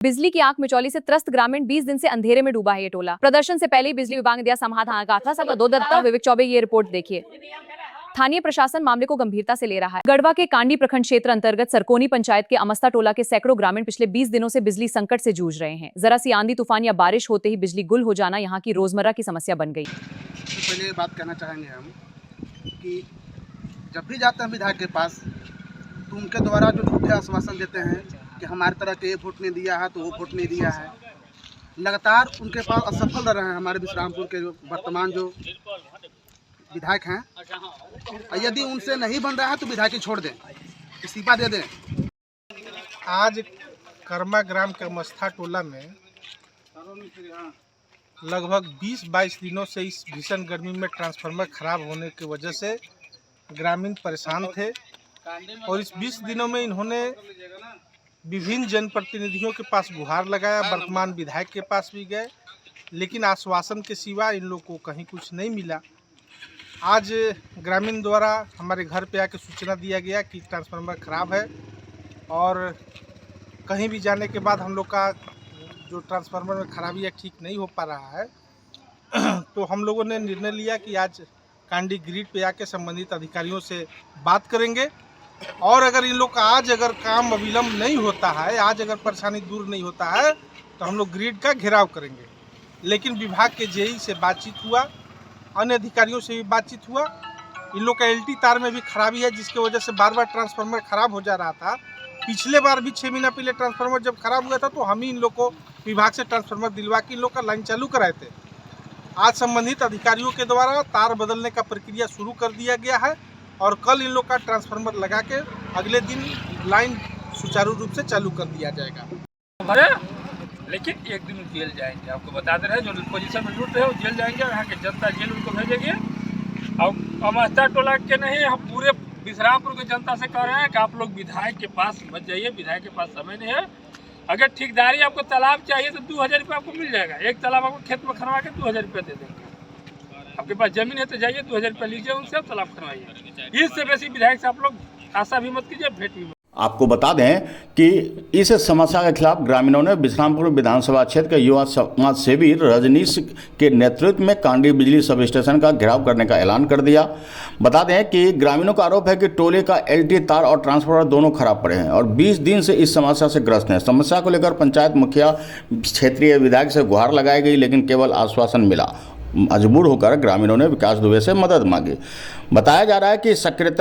बिजली की आंख मिचौली से त्रस्त ग्रामीण 20 दिन से अंधेरे में डूबा है ये टोला। प्रदर्शन से पहले ही बिजली विभाग ने दिया समाधान का था सब दो दत्ता विवेक चौबे ये रिपोर्ट देखिए। स्थानीय प्रशासन मामले को गंभीरता से ले रहा है। गढ़वा के कांडी प्रखंड क्षेत्र अंतर्गत सरकोनी पंचायत के अमस्ता टोला के सैकड़ों ग्रामीण पिछले 20 दिनों से बिजली संकट से जूझ रहे हैं। जरा सी आंधी तूफान या बारिश होते ही बिजली गुल हो जाना यहाँ की रोजमर्रा की समस्या बन गई। सबसे पहले बात कहना चाहेंगे हम कि जब भी जाते हैं विधायक के पास तो उनके द्वारा जो झूठे आश्वासन देते हैं कि हमारे तरह के ये वोट नहीं दिया है तो वो वोट नहीं दिया है, लगातार उनके पास असफल रहे हैं हमारे विश्रामपुर के जो वर्तमान जो विधायक हैं। यदि उनसे नहीं बन रहा है तो विधायक छोड़ दें, इस्तीफा दे दें। आज कर्मा ग्राम के मस्था टोला में लगभग 20-22 दिनों से इस भीषण गर्मी में ट्रांसफार्मर खराब होने की वजह से ग्रामीण परेशान थे और इस 20 दिनों में इन्होंने विभिन्न जनप्रतिनिधियों के पास गुहार लगाया, वर्तमान विधायक के पास भी गए, लेकिन आश्वासन के सिवा इन लोगों को कहीं कुछ नहीं मिला। आज ग्रामीण द्वारा हमारे घर पे आके सूचना दिया गया कि ट्रांसफार्मर खराब है और कहीं भी जाने के बाद हम लोग का जो ट्रांसफार्मर में खराबी है ठीक नहीं हो पा रहा है। तो हम लोगों ने निर्णय लिया कि आज कांडी ग्रिड पे आके संबंधित अधिकारियों से बात करेंगे और अगर इन लोग का आज अगर काम अविलंब नहीं होता है, आज अगर परेशानी दूर नहीं होता है तो हम लोग ग्रिड का घेराव करेंगे। लेकिन विभाग के जेई से बातचीत हुआ, अन्य अधिकारियों से भी बातचीत हुआ। इन लोग का एलटी तार में भी खराबी है जिसकी वजह से बार बार ट्रांसफार्मर खराब हो जा रहा था। पिछले बार भी 6 महीना पहले ट्रांसफार्मर जब खराब हुआ था तो हम ही इन लोग को विभाग से ट्रांसफार्मर दिलवा के इन लोग का लाइन चालू कराए थे। आज संबंधित अधिकारियों के द्वारा तार बदलने का प्रक्रिया शुरू कर दिया गया है और कल इन लोग का ट्रांसफार्मर लगा के अगले दिन लाइन सुचारू रूप से चालू कर दिया जाएगा। लेकिन एक दिन जेल जाएंगे, आपको बता दे रहे हैं जो पोजीशन में लूट रहे हो जेल जाएंगे, यहाँ के जनता जेल उनको भेजेंगे। और अमस्ता टोला के नहीं, हम पूरे विश्रामपुर की जनता से कह रहे हैं कि आप लोग विधायक के पास मत जाइए, विधायक के पास समय नहीं है। अगर ठेकेदारी आपको तालाब चाहिए तो 2000 रुपये आपको मिल जाएगा। एक तालाब आपको खेत में खनवा के 2000 रुपये दे देंगे। आपके पास जमीन है तो जाइए 2000 रुपये लीजिए उनसे, आप तालाब खनवाइए। इससे बेसी विधायक से आप लोग आशा भी मत कीजिए, भेंट भी मत। आपको बता दें कि इस समस्या के खिलाफ ग्रामीणों ने विश्रामपुर विधानसभा क्षेत्र के युवा समाज सेवी रजनीश के नेतृत्व में कांडी बिजली सब स्टेशन का घेराव करने का ऐलान कर दिया। बता दें कि ग्रामीणों का आरोप है कि टोले का एलटी तार और ट्रांसफार्मर दोनों खराब पड़े हैं और 20 दिन से इस समस्या से ग्रस्त हैं। समस्या को लेकर पंचायत मुखिया, क्षेत्रीय विधायक से गुहार लगाई गई, लेकिन केवल आश्वासन मिला। मजबूर होकर ग्रामीणों ने विकास दुबे से मदद मांगी। बताया जा रहा है कि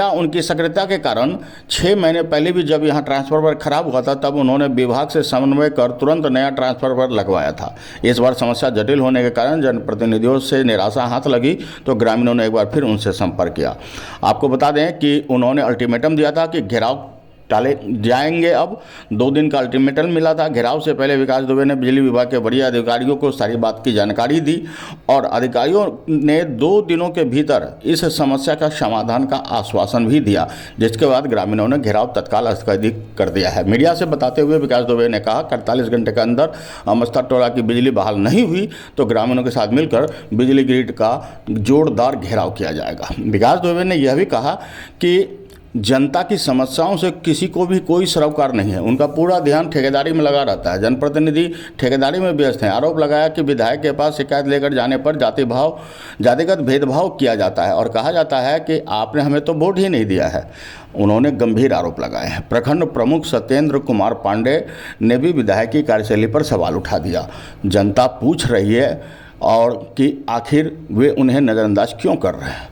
उनकी सक्रियता के कारण 6 महीने पहले भी जब यहां ट्रांसफार्मर खराब हुआ था तब उन्होंने विभाग से समन्वय कर तुरंत नया ट्रांसफार्मर लगवाया था। इस बार समस्या जटिल होने के कारण जनप्रतिनिधियों से निराशा हाथ लगी तो ग्रामीणों ने एक बार फिर उनसे संपर्क किया। आपको बता दें कि उन्होंने अल्टीमेटम दिया था कि घेराव टाले जाएंगे। अब 2 दिन का अल्टीमेटम मिला था। घेराव से पहले विकास दुबे ने बिजली विभाग के वरीय अधिकारियों को सारी बात की जानकारी दी और अधिकारियों ने 2 दिनों के भीतर इस समस्या का समाधान का आश्वासन भी दिया, जिसके बाद ग्रामीणों ने घेराव तत्काल स्थगित कर दिया है। मीडिया से बताते हुए विकास दुबे ने कहा 48 घंटे के अंदर अमस्ता टोला की बिजली बहाल नहीं हुई तो ग्रामीणों के साथ मिलकर बिजली ग्रिड का जोरदार घेराव किया जाएगा। विकास दुबे ने यह भी कहा कि जनता की समस्याओं से किसी को भी कोई सरोकार नहीं है, उनका पूरा ध्यान ठेकेदारी में लगा रहता है। जनप्रतिनिधि ठेकेदारी में व्यस्त हैं। आरोप लगाया कि विधायक के पास शिकायत लेकर जाने पर जातिगत भेदभाव किया जाता है और कहा जाता है कि आपने हमें तो वोट ही नहीं दिया है। उन्होंने गंभीर आरोप लगाए हैं। प्रखंड प्रमुख सत्येंद्र कुमार पांडे ने भी विधायक की कार्यशैली पर सवाल उठा दिया। जनता पूछ रही है और कि आखिर वे उन्हें नज़रअंदाज क्यों कर रहे हैं।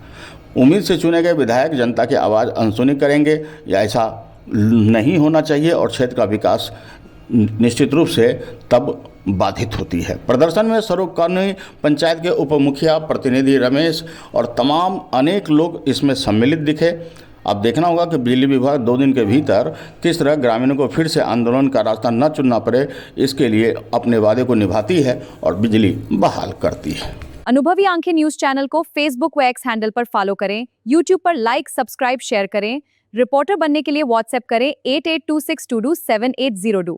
उम्मीद से चुने गए विधायक जनता की आवाज़ अनसुनी करेंगे या ऐसा नहीं होना चाहिए और क्षेत्र का विकास निश्चित रूप से तब बाधित होती है। प्रदर्शन में सरकोनी पंचायत के उप मुखिया, प्रतिनिधि रमेश और तमाम अनेक लोग इसमें सम्मिलित दिखे। अब देखना होगा कि बिजली विभाग 2 दिन के भीतर किस तरह ग्रामीणों को फिर से आंदोलन का रास्ता न चुनना पड़े, इसके लिए अपने वादे को निभाती है और बिजली बहाल करती है। अनुभवी आंखें न्यूज चैनल को फेसबुक व एक्स हैंडल पर फॉलो करें, यूट्यूब पर लाइक, सब्सक्राइब, शेयर करें। रिपोर्टर बनने के लिए व्हाट्सएप करें 8826227802।